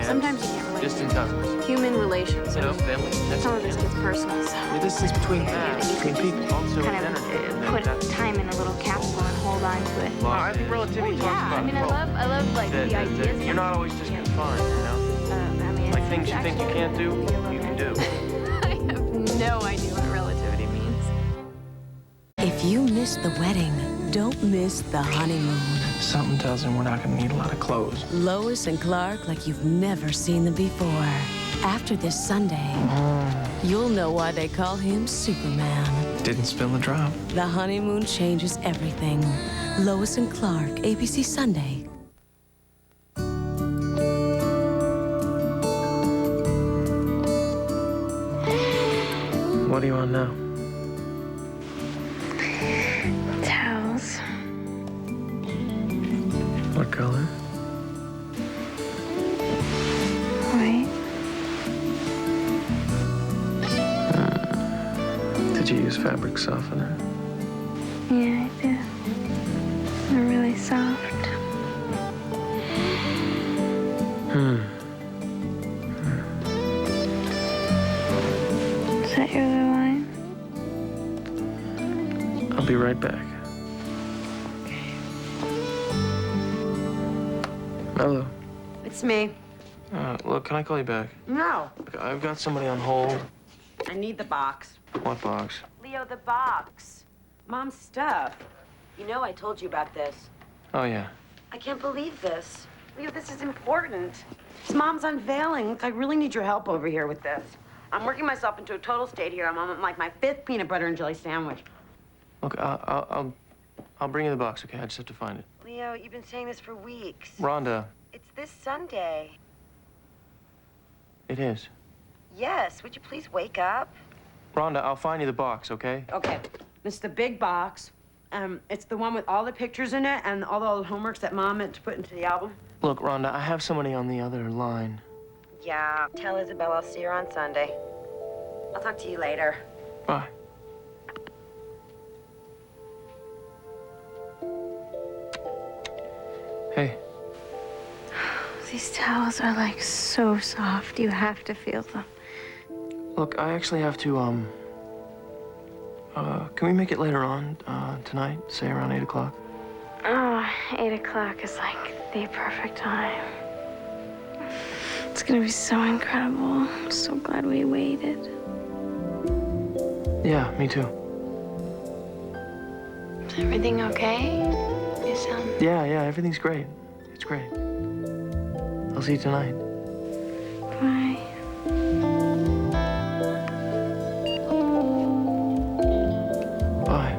sometimes you can't relate. Distant cousins. Human relations. You know, family. Some of this gets personal, so. The distance between people. Also kind of put time in a little capsule and hold on to it. Well, I think relativity talks about. I mean, I love like the ideas. You're not always just confined, you know? I mean, like things you think you can't do, you can do. I have no idea what relativity means. If you miss the wedding, don't miss the honeymoon. Something tells him we're not going to need a lot of clothes. Lois and Clark like you've never seen them before. After this Sunday, you'll know why they call him Superman. Didn't spill a drop. The honeymoon changes everything. Lois and Clark, ABC Sunday. What do you want now? Towels. What color? White. Did you use fabric softener? Yeah, I did. They're really soft. Is that your other line? I'll be right back. Hello. It's me. Look, can I call you back? No. Look, I've got somebody on hold. I need the box. What box? Leo, the box. Mom's stuff. You know I told you about this. Oh, yeah. I can't believe this. Leo, this is important. It's Mom's unveiling. Look, I really need your help over here with this. I'm working myself into a total state here. I'm on like my 5th peanut butter and jelly sandwich. Look, I'll bring you the box, okay? I just have to find it. Leo, you've been saying this for weeks. Rhonda. It's this Sunday. It is. Yes. Would you please wake up? Rhonda, I'll find you the box, okay? Okay. It's the big box. It's the one with all the pictures in it and all the homeworks that Mom meant to put into the album. Look, Rhonda, I have somebody on the other line. Yeah. Tell Isabel I'll see her on Sunday. I'll talk to you later. Bye. Hey. These towels are like so soft. You have to feel them. Look, I actually have to, can we make it later on, tonight? Say around 8 o'clock? Oh, 8 o'clock is like the perfect time. It's gonna be so incredible. I'm so glad we waited. Yeah, me too. Is everything okay? You sound... Yeah, everything's great. It's great. I'll see you tonight. Bye. Bye.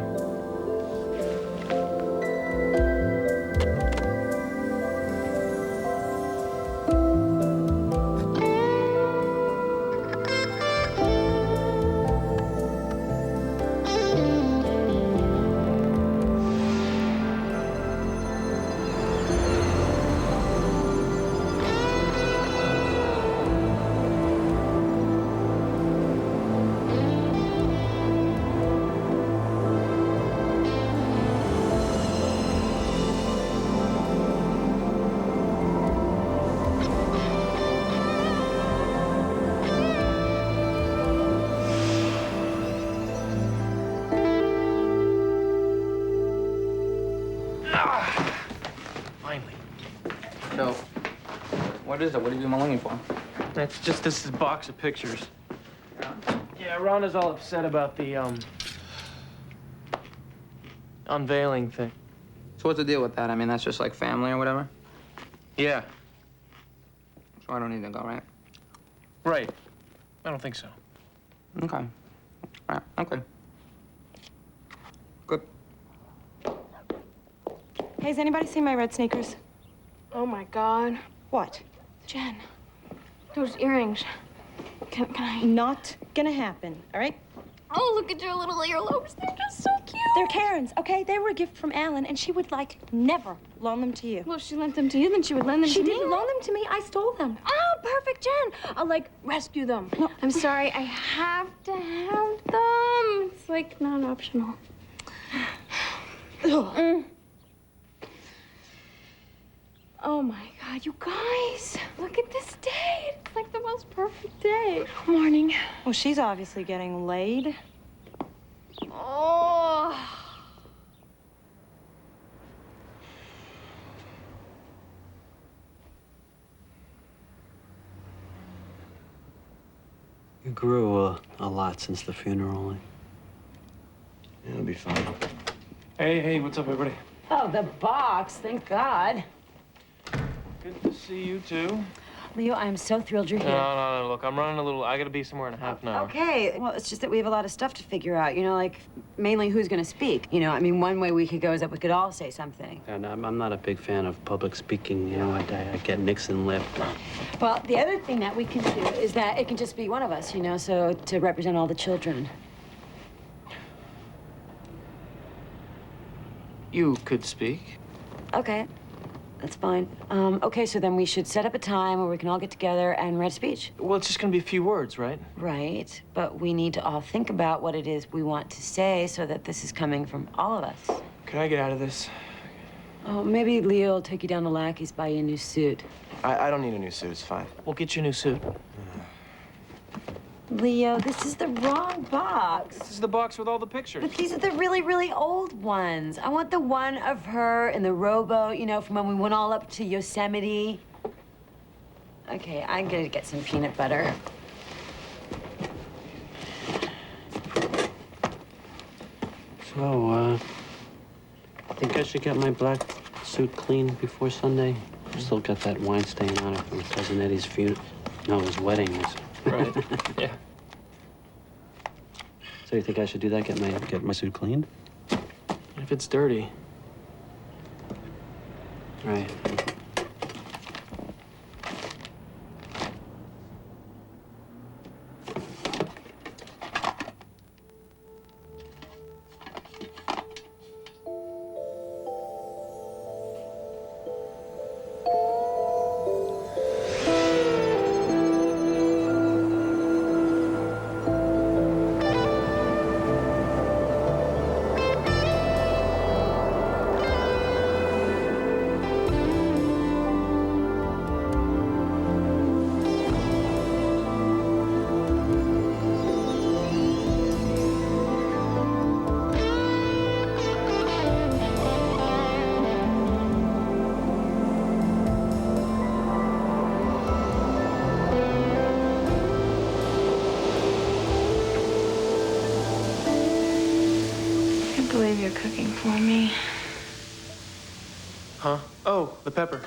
So, what is it? What have you been looking for? It's just this box of pictures. Yeah, Rhonda's all upset about the, unveiling thing. So what's the deal with that? I mean, that's just like family or whatever? Yeah. So I don't need to go, right? Right. I don't think so. Okay. Right, okay. Good. Hey, has anybody seen my red sneakers? Oh, my God. What? Jen, those earrings. Can I? Not gonna happen, all right? Oh, look at your little earlobes. They're just so cute. They're Karen's, okay? They were a gift from Alan, and she would, like, never loan them to you. Well, if she lent them to you, then she would lend them to me. She didn't loan them to me. I stole them. Oh, perfect, Jen. I'll, like, rescue them. No. I'm sorry. I have to have them. It's, like, non-optional. Oh, my God, you guys. Look at this day. Hey. Morning. Well, she's obviously getting laid. Oh. You grew a lot since the funeral. Yeah, it'll be fine. Hey, what's up, everybody? Oh, the box, thank God. Good to see you, too. Leo, I'm so thrilled you're here. No, look, I'm running a little... I gotta be somewhere in a half an hour. Okay, well, it's just that we have a lot of stuff to figure out, you know, like, mainly who's gonna speak. You know, I mean, one way we could go is that we could all say something. And I'm not a big fan of public speaking. You know, I get Nixon lip. Well, the other thing that we can do is that it can just be one of us, you know, so to represent all the children. You could speak. Okay, that's fine. Okay, so then we should set up a time where we can all get together and write a speech. Well, it's just gonna be a few words, right? Right, but we need to all think about what it is we want to say so that this is coming from all of us. Can I get out of this? Oh, maybe Leo will take you down to Lackey's, buy you a new suit. I don't need a new suit. It's fine. We'll get you a new suit. Leo, this is the wrong box. This is the box with all the pictures. But these are the really, really old ones. I want the one of her in the rowboat, you know, from when we went all up to Yosemite. Okay, I'm gonna get some peanut butter. So, I think I should get my black suit cleaned before Sunday. I've still got that wine stain on it from Cousin Eddie's funeral. No, his wedding. Right, yeah. So you think I should do that? Get my suit cleaned? If it's dirty. Right. You're cooking for me. Huh? Oh, the pepper.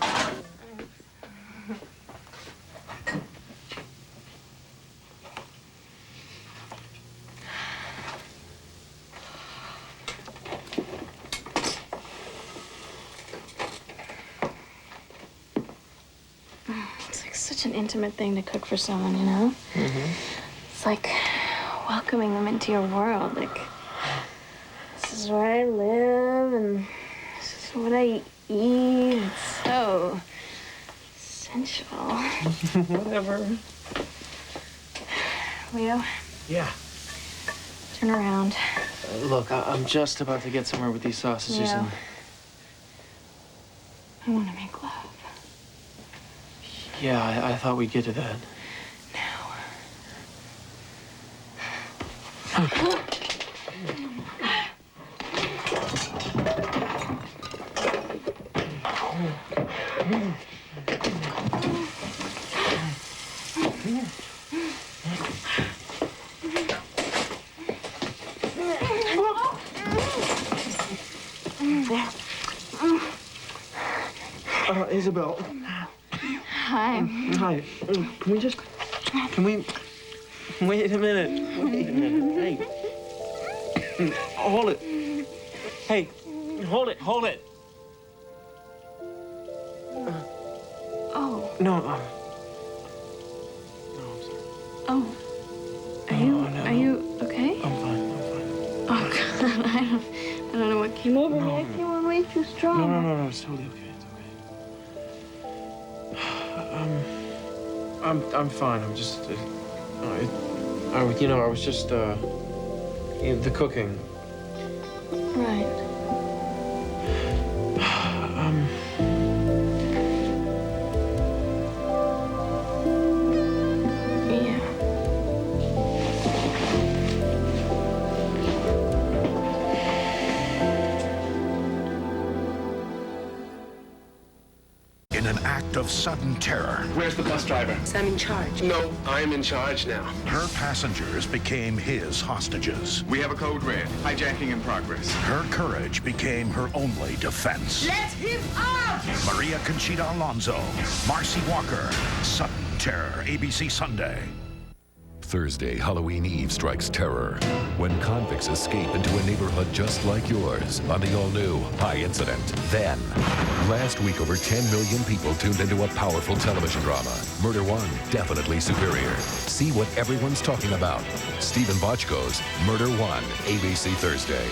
It's like such an intimate thing to cook for someone, you know? Mm-hmm. It's like welcoming them into your world. Like, this is where I live, and this is what I eat. It's so sensual. Whatever. Leo, Yeah. turn around. Look, I'm just about to get somewhere with these sausages Yeah. and... I want to make love. Yeah, I thought we'd get to that. Isabel. Hi. Hi. Can we... Wait a minute. Hey. Hold it. Hey, hold it. Oh. No. No, I'm sorry. Oh. Are you okay? I'm fine. Oh, God. I don't know what came over me. I think we're way too strong. No. It's totally okay. I'm fine. I'm just, I was just, the cooking. Right. Yeah. of sudden terror. Where's the bus driver? I'm in charge. No, I'm in charge now. Her passengers became his hostages. We have a code red. Hijacking in progress. Her courage became her only defense. Let him out! Maria Conchita Alonso, Marcy Walker, Sudden Terror, ABC Sunday. Thursday, Halloween Eve strikes terror when convicts escape into a neighborhood just like yours on the all-new High Incident. Then, last week, over 10 million people tuned into a powerful television drama. Murder One, definitely superior. See what everyone's talking about. Stephen Bochco's Murder One, ABC Thursday.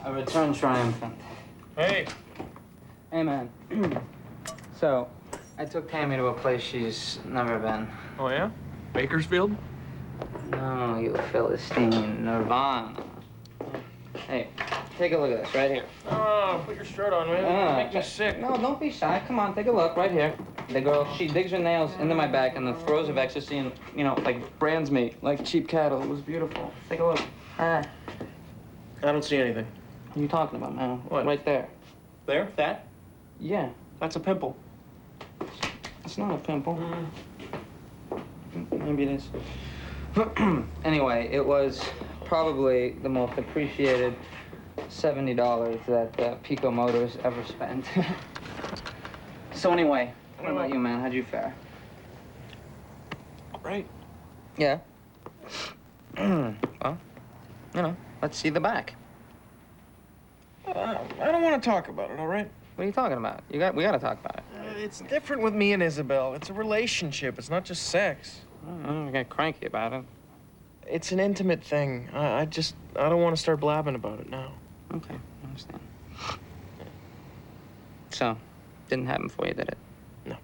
A return triumphant. Hey. Hey, man. So, I took Tammy to a place she's never been. Oh, yeah? Bakersfield? No, you Philistine. Nirvana. Hey, take a look at this right here. Oh, put your shirt on, man. Make me sick. No, don't be shy. Come on, take a look right here. The girl, she digs her nails into my back and the throes of ecstasy and, you know, like brands me like cheap cattle. It was beautiful. Take a look. I don't see anything. What are you talking about, man? What? Right there. There? That? Yeah. That's a pimple. It's not a pimple. Maybe it is. Anyway, it was probably the most appreciated $70 that Pico Motors ever spent. So anyway, what about you, man? How'd you fare? Right. Yeah. Well, you know, let's see the back. I don't want to talk about it, all right? What are you talking about? We gotta talk about it. It's different with me and Isabel. It's a relationship. It's not just sex. I don't get cranky about it. It's an intimate thing. I don't want to start blabbing about it now. Okay, I understand. So, didn't happen for you, did it? No.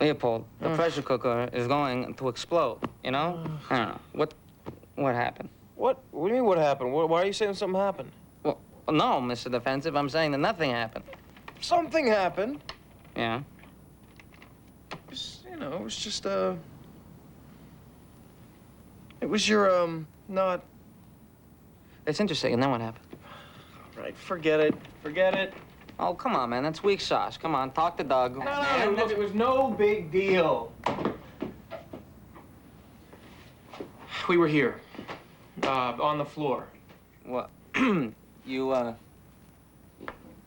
Leopold, the pressure cooker is going to explode, you know? I don't know. What happened? What do you mean what happened? Why are you saying something happened? Well, no, Mr. Defensive, I'm saying that nothing happened. Something happened. Yeah? You know, it was just, it was your, not... It's interesting, and then what happened? Right, forget it. Forget it. Oh, come on, man, that's weak sauce. Come on, talk to Doug. No, look, it was no big deal. We were here, on the floor. What? You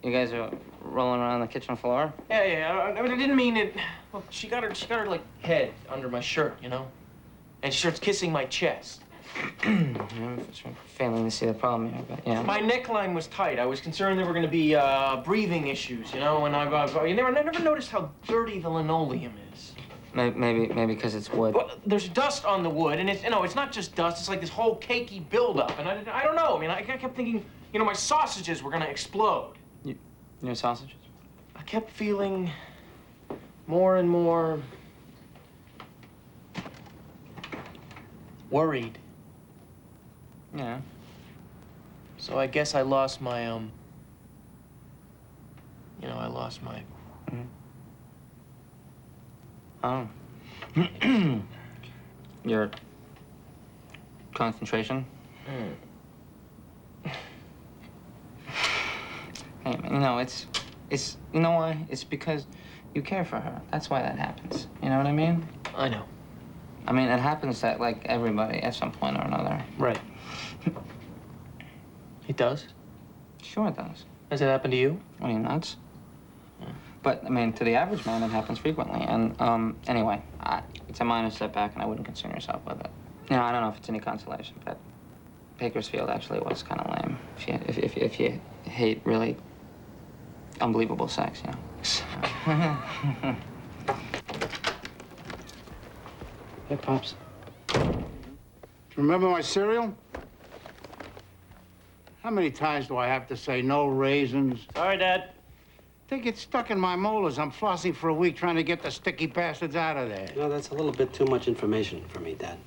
guys are rolling around the kitchen floor? Yeah, I mean, I didn't mean it. Look, she got her, like, head under my shirt, you know? And she starts kissing my chest. I'm failing to see the problem here, but yeah. My neckline was tight. I was concerned there were going to be breathing issues, you know? And I never noticed how dirty the linoleum is. Maybe because it's wood. Well, there's dust on the wood, and it's not just dust. It's like this whole cakey buildup. And I don't know. I mean, I kept thinking, you know, my sausages were going to explode. Your sausages? I kept feeling more and more worried. Yeah. So I guess I lost my, I lost my... Oh. Your concentration? Hey, man, you know, it's, you know why? It's because you care for her. That's why that happens. You know what I mean? I know. I mean, it happens to, like, everybody at some point or another. Right. It does? Sure it does. Has it happened to you? Are you nuts? But, I mean, to the average man, it happens frequently. And, anyway, it's a minor setback, and I wouldn't concern yourself with it. You know, I don't know if it's any consolation, but Bakersfield actually was kind of lame. If you hate really unbelievable sex, you know. Hey, Pops. Remember my cereal? How many times do I have to say no raisins? Sorry, Dad. They get stuck in my molars. I'm flossing for a week trying to get the sticky bastards out of there. No, that's a little bit too much information for me, Dad.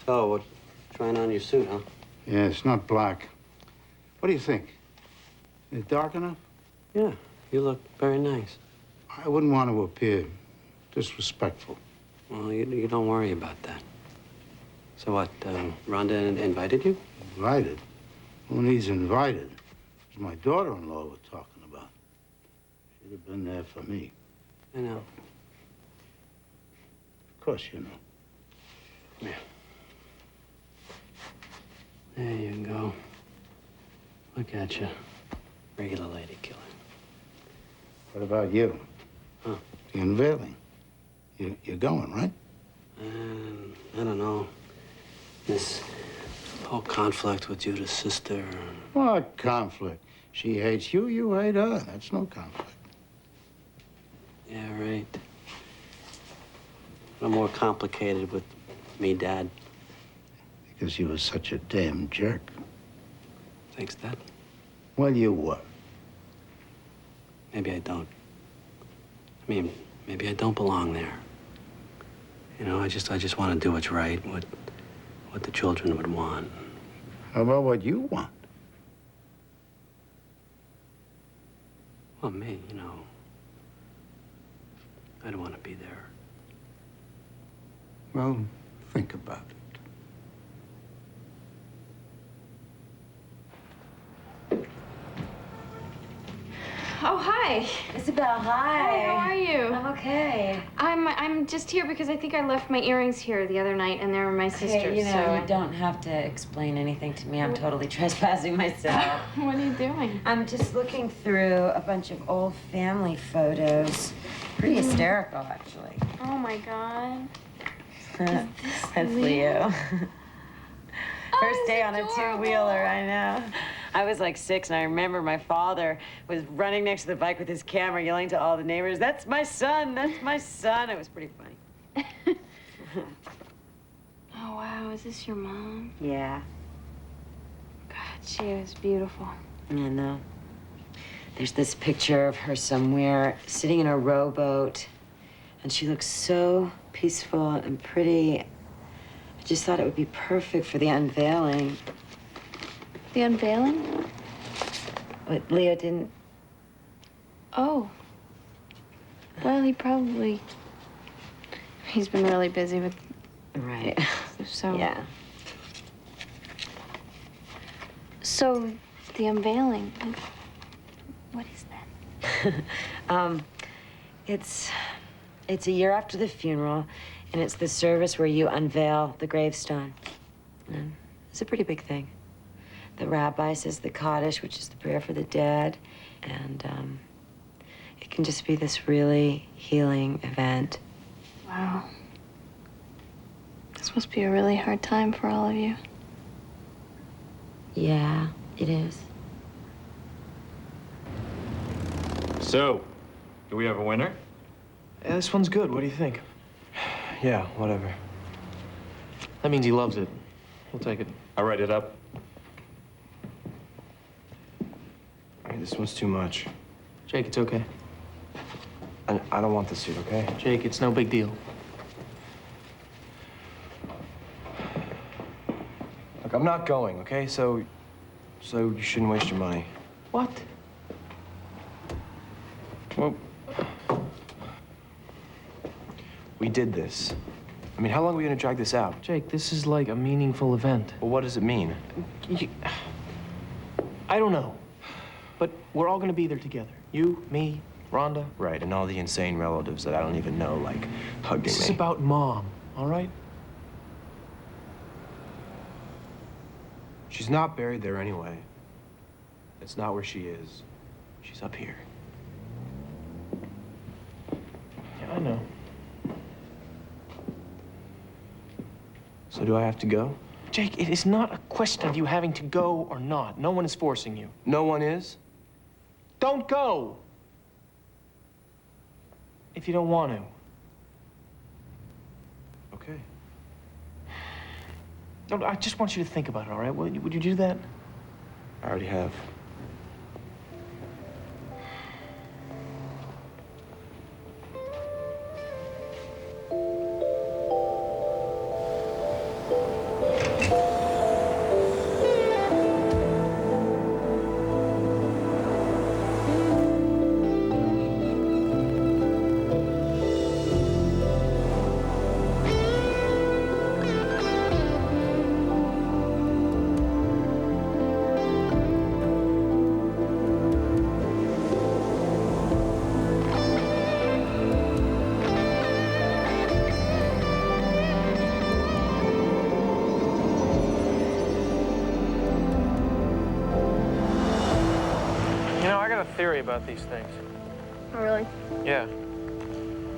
So, what, trying on your suit, huh? Yeah, it's not black. What do you think? Is it dark enough? Yeah, you look very nice. I wouldn't want to appear disrespectful. Well, you don't worry about that. So what, Rhonda invited you? Invited? Who needs invited? my daughter-in-law we're talking about. She'd have been there for me. I know. Of course you know. Come here. There you go. Look at you. Regular lady killer. What about you? Huh? The unveiling. You're going, right? I don't know. This whole conflict with Judith's sister. What conflict? She hates you, you hate her. That's no conflict. Yeah, right. I'm more complicated with me, Dad. Because you were such a damn jerk. Thanks, Dad. Well, you were. Maybe I don't. I mean, maybe I don't belong there. You know, I just want to do what's right, what the children would want. How about what you want? Well, me, you know, I don't want to be there. Well, think about it. Oh, hi. Isabel, hi. Hi, how are you? I'm okay. I'm just here because I think I left my earrings here the other night and they were my sister's. Hey, you know, so you don't have to explain anything to me. I'm totally trespassing myself. What are you doing? I'm just looking through a bunch of old family photos. Pretty hysterical, actually. Oh my God. That's Leo. First day on a two-wheeler, I know. I was like 6, and I remember my father was running next to the bike with his camera, yelling to all the neighbors, "That's my son, that's my son." It was pretty funny. Oh, wow. Is this your mom? Yeah. God, she was beautiful. I know. There's this picture of her somewhere sitting in a rowboat, and she looks so peaceful and pretty. I just thought it would be perfect for the unveiling. The unveiling? But Leo didn't. Oh. Well, he's been really busy with. Right. So. Yeah. So, the unveiling. What is that? It's a year after the funeral, and it's the service where you unveil the gravestone. And it's a pretty big thing. The rabbi says the Kaddish, which is the prayer for the dead, and it can just be this really healing event. Wow. This must be a really hard time for all of you. Yeah, it is. So, do we have a winner? Yeah, this one's good. What do you think? Yeah, whatever. That means he loves it. We'll take it. I'll write it up. This one's too much. Jake, it's okay. I don't want the suit, okay? Jake, it's no big deal. Look, I'm not going, okay? So you shouldn't waste your money. What? Well, we did this. I mean, how long are we gonna drag this out? Jake, this is like a meaningful event. Well, what does it mean? I don't know. But we're all gonna be there together. You, me, Rhonda. Right, and all the insane relatives that I don't even know, like, hugging me. This is about Mom, all right? She's not buried there anyway. It's not where she is. She's up here. Yeah, I know. So do I have to go? Jake, it is not a question of you having to go or not. No one is forcing you. No one is? Don't go! If you don't want to. Okay. No, I just want you to think about it, all right? Would you do that? I already have. theory about these things. Oh, really? Yeah.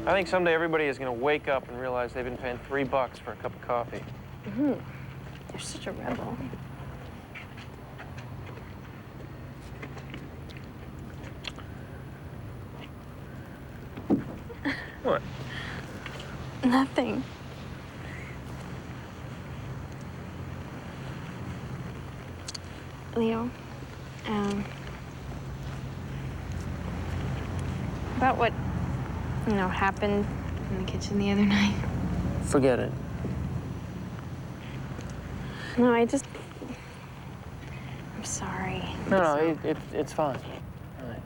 I think someday everybody is going to wake up and realize they've been paying $3 for a cup of coffee. Mm-hmm. You're such a rebel. What? Nothing. Leo, about what, happened in the kitchen the other night. Forget it. No, I'm sorry. No, it's fine. All right.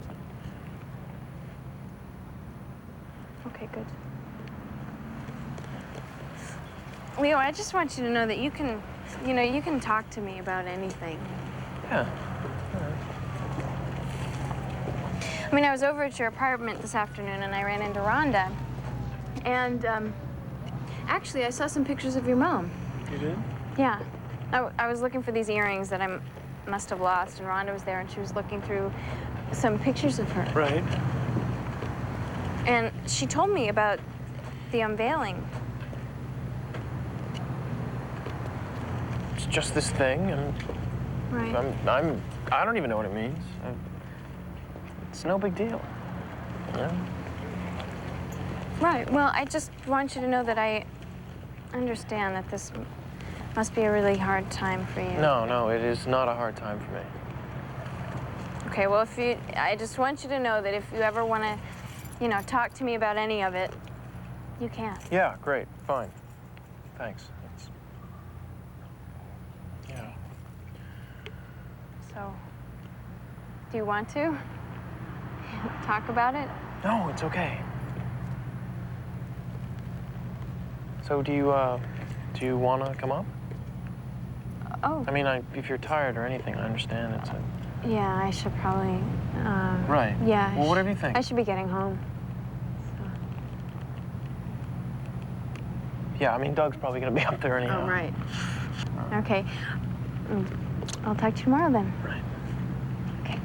Okay, good. Leo, I just want you to know that you can talk to me about anything. Yeah. I mean, I was over at your apartment this afternoon and I ran into Rhonda. And, actually, I saw some pictures of your mom. You did? Yeah. I was looking for these earrings that I must have lost, and Rhonda was there and she was looking through some pictures of her. Right. And she told me about the unveiling. It's just this thing, and Right. I don't even know what it means. It's no big deal. Yeah. Right. Well, I just want you to know that I understand that this must be a really hard time for you. No, it is not a hard time for me. Okay, well, I just want you to know that if you ever want to, talk to me about any of it, you can. Yeah, great, fine. Thanks. Yeah. So, do you want to talk about it? No, it's okay. So do you want to come up? Oh. I mean, if you're tired or anything, I understand. It's a... Yeah, I should probably, Right. Yeah. Well, whatever you think. I should be getting home. So. Yeah, I mean, Doug's probably going to be up there anyhow. Oh, right. Okay. I'll talk to you tomorrow then. Right. Okay.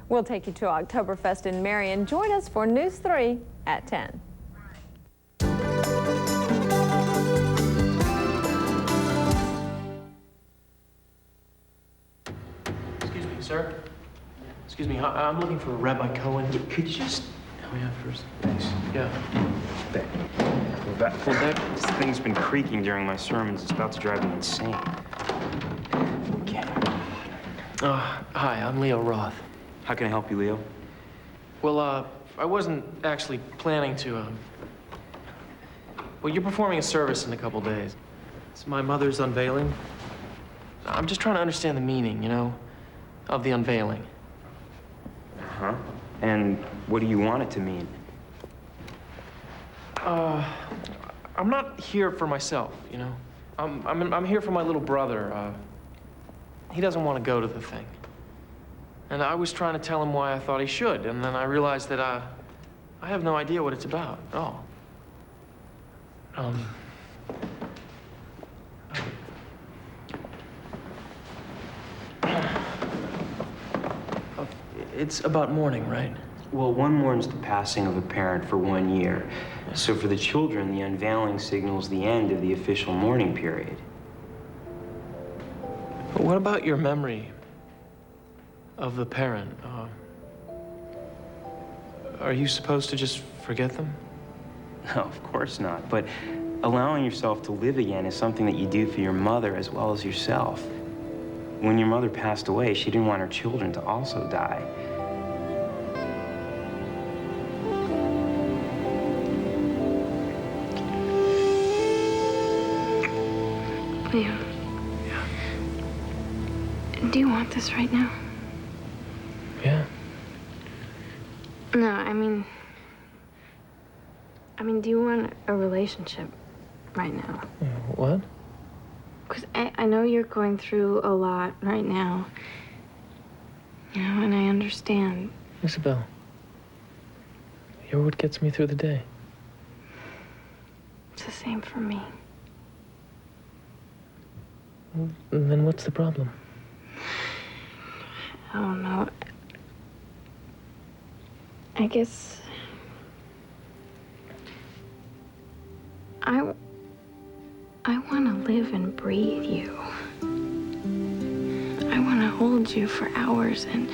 We'll take you to Oktoberfest in Marion. Join us for News 3 at 10. Excuse me, sir. Excuse me, I'm looking for Rabbi Cohen. Could you just... Oh, yeah, first. Thanks. Yeah. This thing's been creaking during my sermons. It's about to drive me insane. Okay. Hi, I'm Leo Roth. How can I help you, Leo? Well, I wasn't actually planning to, Well, you're performing a service in a couple days. It's my mother's unveiling. I'm just trying to understand the meaning, of the unveiling. Uh-huh. And what do you want it to mean? I'm not here for myself, I'm here for my little brother. He doesn't want to go to the thing. And I was trying to tell him why I thought he should, and then I realized that I have no idea what it's about at all. It's about mourning, right? Well, one mourns the passing of a parent for 1 year. So for the children, the unveiling signals the end of the official mourning period. But what about your memory of the parent? Are you supposed to just forget them? No, of course not. But allowing yourself to live again is something that you do for your mother as well as yourself. When your mother passed away, she didn't want her children to also die. Leo. Yeah. Do you want this right now? Yeah. No, I mean, do you want a relationship right now? What? Because I know you're going through a lot right now. And I understand. Isabel, you're what gets me through the day. It's the same for me. Well, then what's the problem? I don't know. I guess I want to live and breathe you. I want to hold you for hours and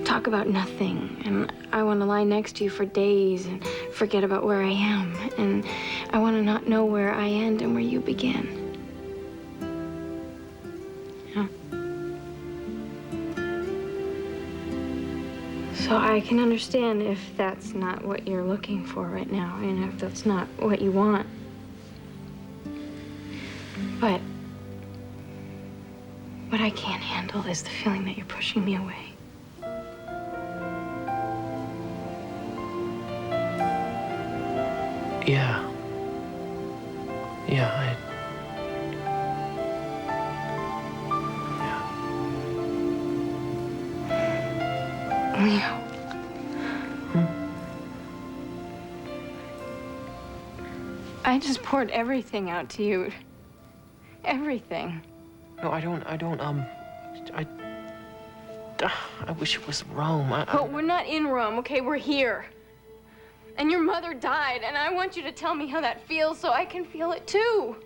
talk about nothing. And I want to lie next to you for days and forget about where I am. And I want to not know where I end and where you begin. Yeah. So I can understand if that's not what you're looking for right now, and if that's not what you want. But what I can't handle is the feeling that you're pushing me away. Yeah. Yeah, Leo. I just poured everything out to you. Everything. No, I wish it was Rome. But we're not in Rome, okay? We're here. And your mother died, and I want you to tell me how that feels so I can feel it too.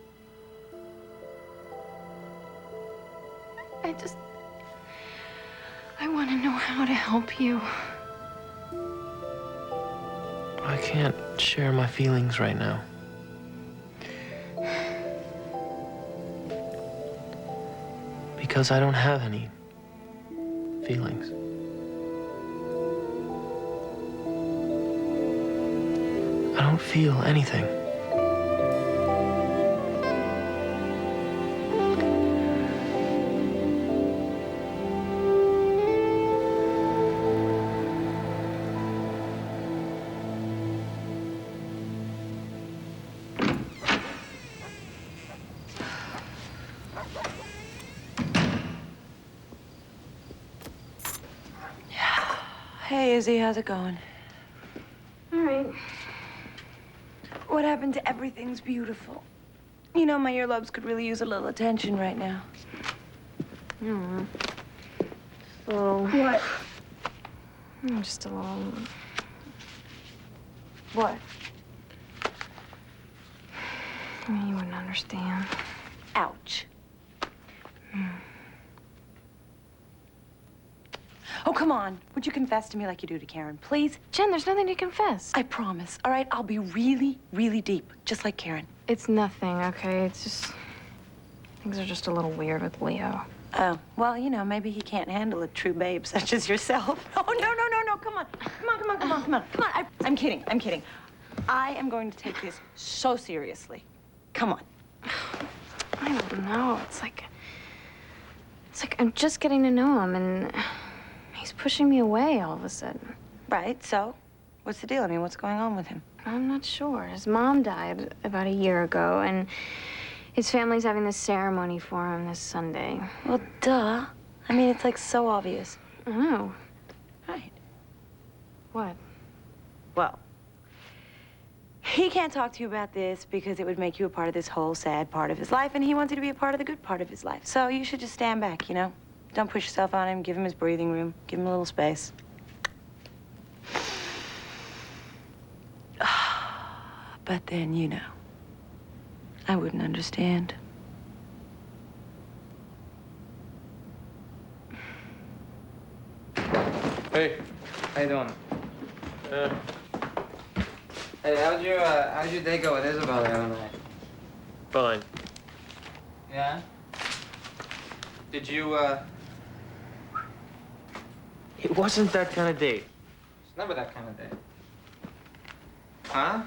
I want to know how to help you. I can't share my feelings right now. Because I don't have any feelings. I don't feel anything. Hey, Izzy, how's it going? All right. What happened to Everything's Beautiful? You know, my earlobes could really use a little attention right now. So... What? Just a little... What? You wouldn't understand. Ouch. Oh, come on. Would you confess to me like you do to Karen, please? Jen, there's nothing to confess. I promise. All right, I'll be really, really deep, just like Karen. It's nothing, okay? It's just... Things are just a little weird with Leo. Oh, well, you know, maybe he can't handle a true babe such as yourself. Oh, no, come on. Come on. I'm kidding. I am going to take this so seriously. Come on. I don't know. It's like I'm just getting to know him, and he's pushing me away all of a sudden. Right, so? What's the deal? I mean, what's going on with him? I'm not sure. His mom died about a year ago, and his family's having this ceremony for him this Sunday. Well, duh. I mean, it's like so obvious. I know. Right. What? Well, he can't talk to you about this because it would make you a part of this whole sad part of his life, and he wants you to be a part of the good part of his life. So you should just stand back, you know? Don't push yourself on him. Give him his breathing room. Give him a little space. But then, you know, I wouldn't understand. Hey. How you doing? Hey, how'd your day go with Isabel the other night? Fine. Yeah? Did you, It wasn't that kind of date. It's never that kind of day. Huh?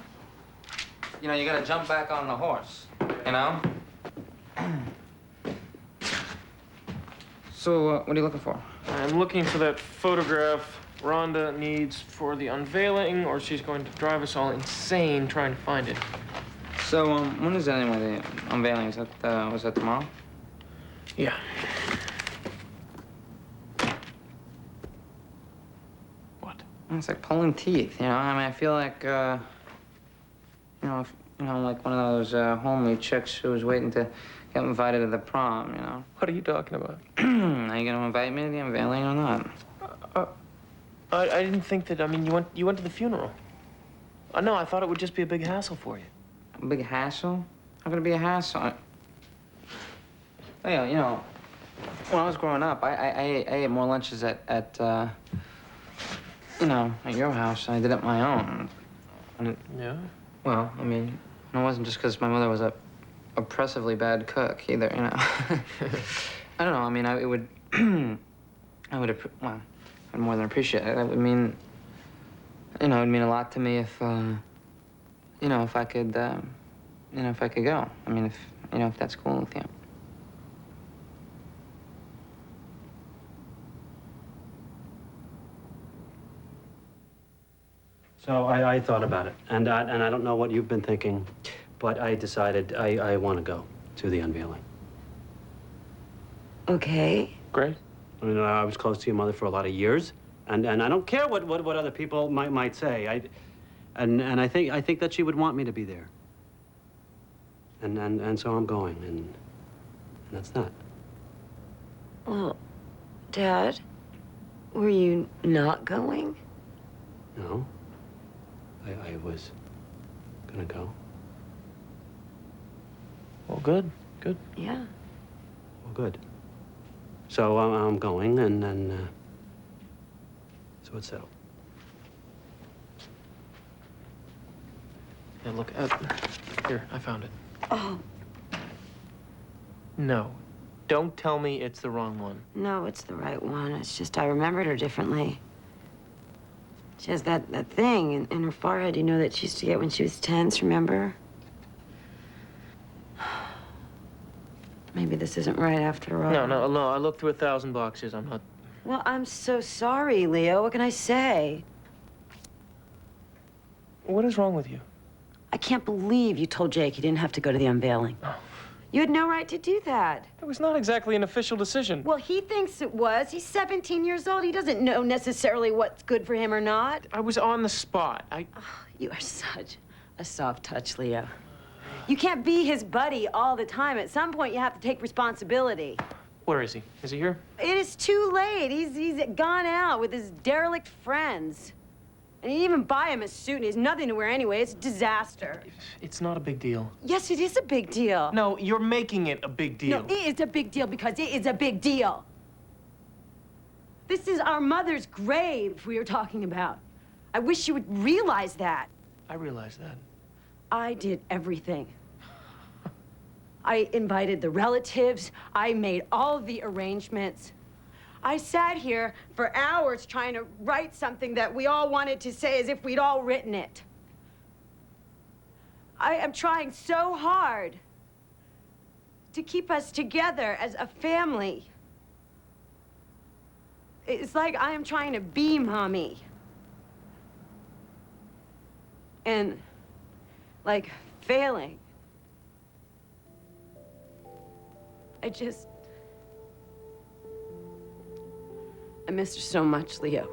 You know, you gotta jump back on the horse, you know? So, what are you looking for? I'm looking for that photograph Rhonda needs for the unveiling, or she's going to drive us all insane trying to find it. So, when is that anyway, the unveiling? Is that, was that tomorrow? Yeah. What? It's like pulling teeth, you know? I mean, I feel like, like one of those homely chicks who was waiting to get invited to the prom, you know? What are you talking about? Are you gonna invite me to the unveiling or not? I didn't think that, I mean, you went to the funeral. No, I thought it would just be a big hassle for you. A big hassle? How could it be a hassle? Hey, you know, when I was growing up, I ate more lunches at your house than I did at my own. Yeah? Well, I mean, it wasn't just because my mother was a oppressively bad cook either, you know. I don't know. I mean, I'd more than appreciate it. It would mean, it would mean a lot to me if I could, if I could go. I mean, if that's cool with you. So I thought about it, and I don't know what you've been thinking, but I decided I want to go to the unveiling. Okay. Great. I mean, I was close to your mother for a lot of years, and I don't care what other people might say. I think that she would want me to be there. And so I'm going, and that's that. Well, Dad, were you not going? No. I was gonna go. Well, good. Yeah. Well, good. So I'm going, and so it's settled. Yeah, look, here, I found it. Oh. No, don't tell me it's the wrong one. No, it's the right one. It's just I remembered her differently. She has that thing in her forehead, you know, that she used to get when she was tense, remember? Maybe this isn't right after all. No, I looked through 1,000 boxes. I'm not... Well, I'm so sorry, Leo. What can I say? What is wrong with you? I can't believe you told Jake he didn't have to go to the unveiling. Oh. You had no right to do that. It was not exactly an official decision. Well, he thinks it was. He's 17 years old. He doesn't know necessarily what's good for him or not. I was on the spot. Oh, you are such a soft touch, Leo. You can't be his buddy all the time. At some point, you have to take responsibility. Where is he? Is he here? It is too late. He's gone out with his derelict friends. And you even buy him a suit, and he has nothing to wear anyway. It's a disaster. It's not a big deal. Yes, it is a big deal. No, you're making it a big deal. No, it is a big deal because it is a big deal. This is our mother's grave we are talking about. I wish you would realize that. I realize that. I did everything. I invited the relatives. I made all the arrangements. I sat here for hours trying to write something that we all wanted to say as if we'd all written it. I am trying so hard to keep us together as a family. It's like I am trying to be Mommy. And, like, failing. I miss her so much, Leo.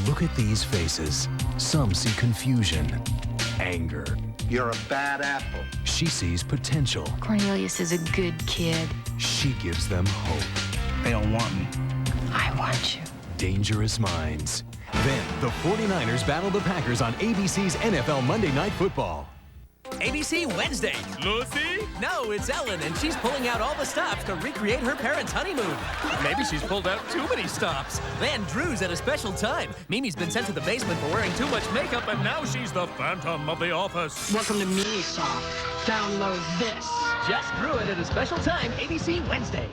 Look at these faces. Some see confusion, anger. You're a bad apple. She sees potential. Cornelius is a good kid. She gives them hope. They don't want me. I want you. Dangerous minds. Then the 49ers battle the Packers on ABC's NFL Monday Night Football. ABC Wednesday. Lucy? No, it's Ellen, and she's pulling out all the stops to recreate her parents' honeymoon. Maybe she's pulled out too many stops. Then Drew's at a special time. Mimi's been sent to the basement for wearing too much makeup, and now she's the Phantom of the Office. Welcome to Minisoft. Download this. Just Drew it at a special time, ABC Wednesday.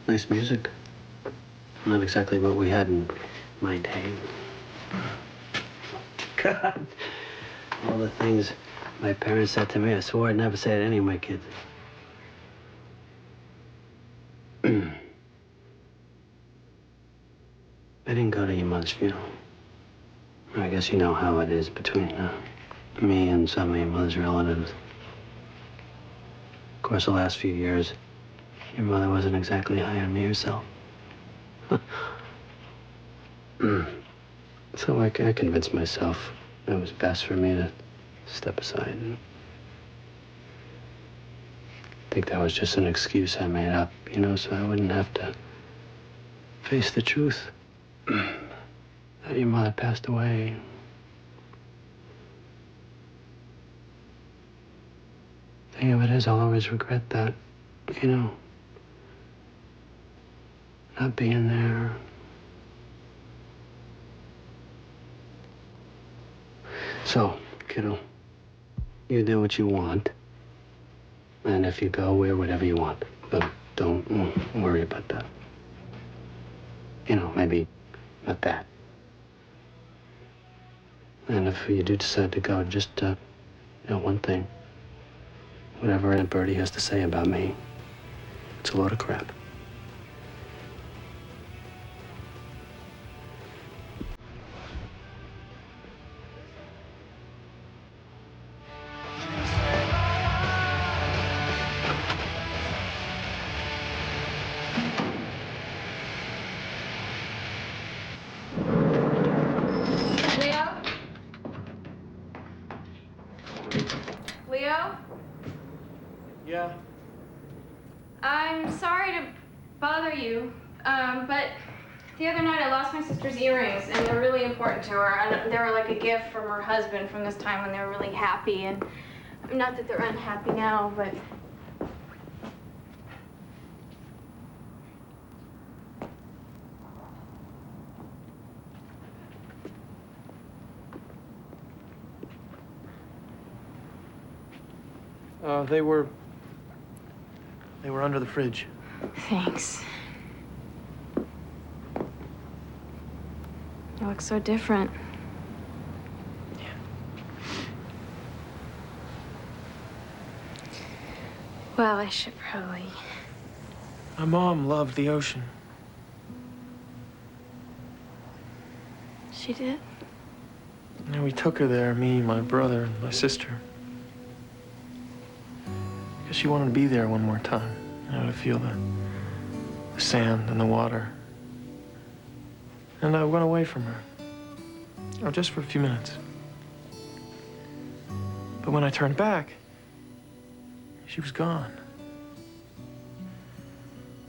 Nice music. Not exactly what we had in my day. God. All the things my parents said to me, I swore I'd never say to any of my kids. I didn't go to your mother's funeral. I guess you know how it is between me and some of your mother's relatives. Of course, the last few years, your mother wasn't exactly high on me herself. So I convinced myself it was best for me to step aside. I think that was just an excuse I made up, you know, so I wouldn't have to face the truth that your mother passed away. Thing of it is, I'll always regret that, you know. Not being there. So, kiddo, you do what you want. And if you go, wear whatever you want. But don't worry about that. You know, maybe not that. And if you do decide to go, just, you know, one thing. Whatever Aunt Bertie has to say about me, it's a load of crap. Leo? Yeah? I'm sorry to bother you, but the other night I lost my sister's earrings, and they're really important to her. And they were like a gift from her husband from this time when they were really happy, and not that they're unhappy now, but... They were under the fridge. Thanks. You look so different. Yeah. Well, I should probably... My mom loved the ocean. She did? And we took her there, me, my brother, and my sister. Because she wanted to be there one more time, you know, to feel the sand and the water. And I went away from her, you know, just for a few minutes. But when I turned back, she was gone.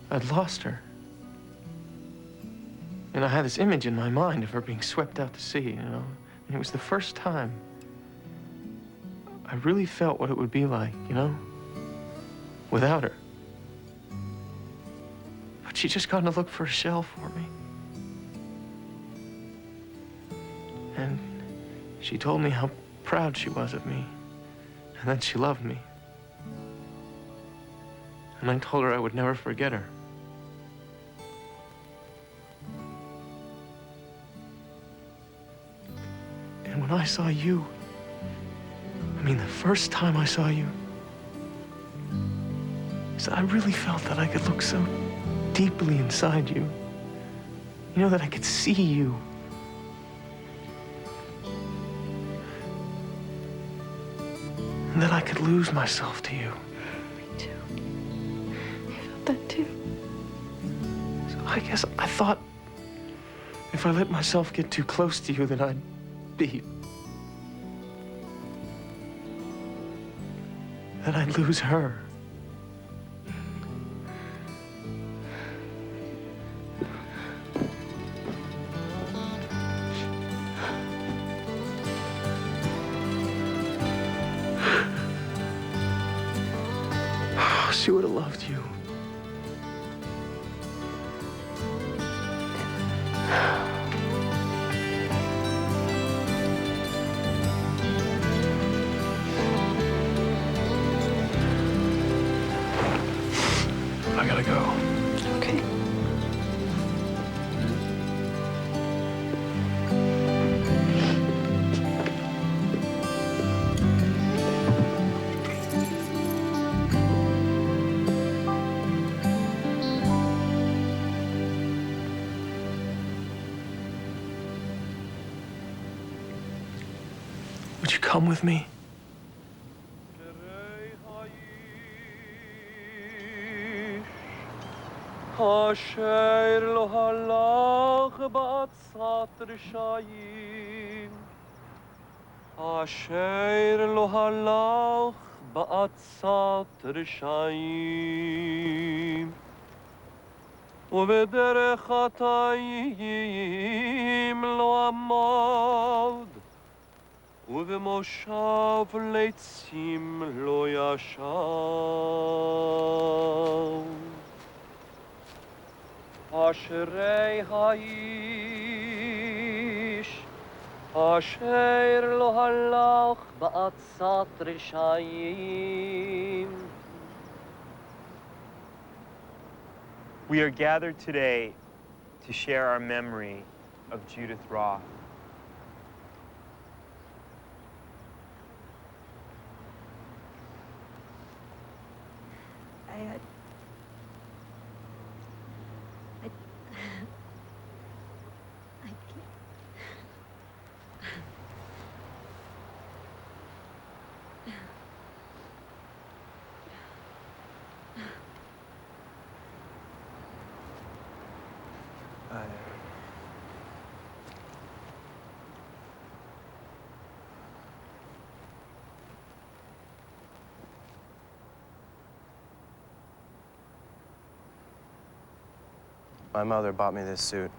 I'd lost her. And I had this image in my mind of her being swept out to sea, you know. And it was the first time I really felt what it would be like, you know, without her. But she just gone to look for a shell for me. And she told me how proud she was of me, and that she loved me. And I told her I would never forget her. And when I saw you, I mean, the first time I saw you, so I really felt that I could look so deeply inside you. You know, that I could see you. And that I could lose myself to you. Me too. I felt that too. So I guess I thought if I let myself get too close to you, then I'd be that I'd lose her. She would have loved you. I gotta go. Okay. Would you come with me? אשר לא הלך בעצת רשעים, אשר לא הלך בעצת רשעים, ובדרך חטאים לא עמד, ובמושב לצים לא ישב. אשרי האיש אשר לא הלך בעצת רשעים. We are gathered today to share our memory of Judith Roth. My mother bought me this suit.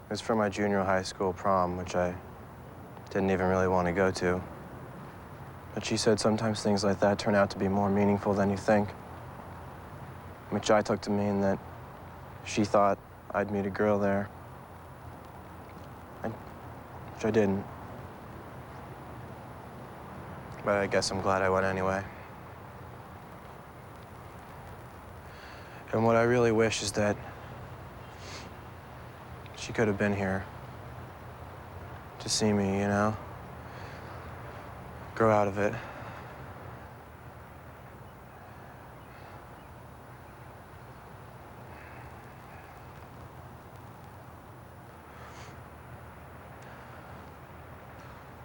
It was for my junior high school prom, which I didn't even really want to go to. But she said sometimes things like that turn out to be more meaningful than you think. Which I took to mean that she thought I'd meet a girl there. Which I didn't. But I guess I'm glad I went anyway. And what I really wish is that she could have been here to see me, you know? Grow out of it.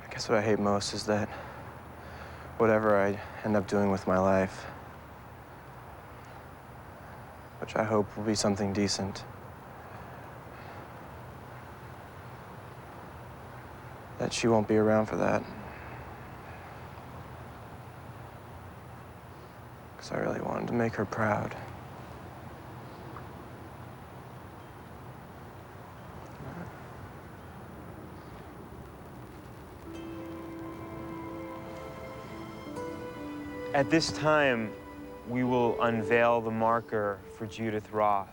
I guess what I hate most is that whatever I end up doing with my life, which I hope will be something decent, that she won't be around for that. Because I really wanted to make her proud. At this time, we will unveil the marker for Judith Roth.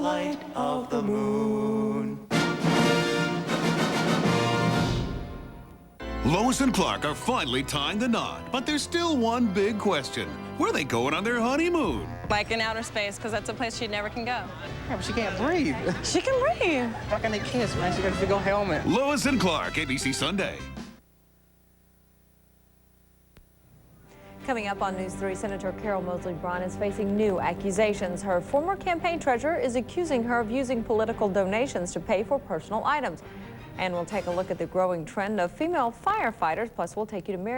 light of the moon. Lois and Clark are finally tying the knot, but there's still one big question. Where are they going on their honeymoon? Like in outer space, because that's a place she never can go. Yeah, but she can't breathe. She can breathe. How can they kiss, man? She got a big old helmet. Lois and Clark, ABC Sunday. Coming up on News 3, Senator Carol Moseley Braun is facing new accusations. Her former campaign treasurer is accusing her of using political donations to pay for personal items. And we'll take a look at the growing trend of female firefighters. Plus, we'll take you to Mary.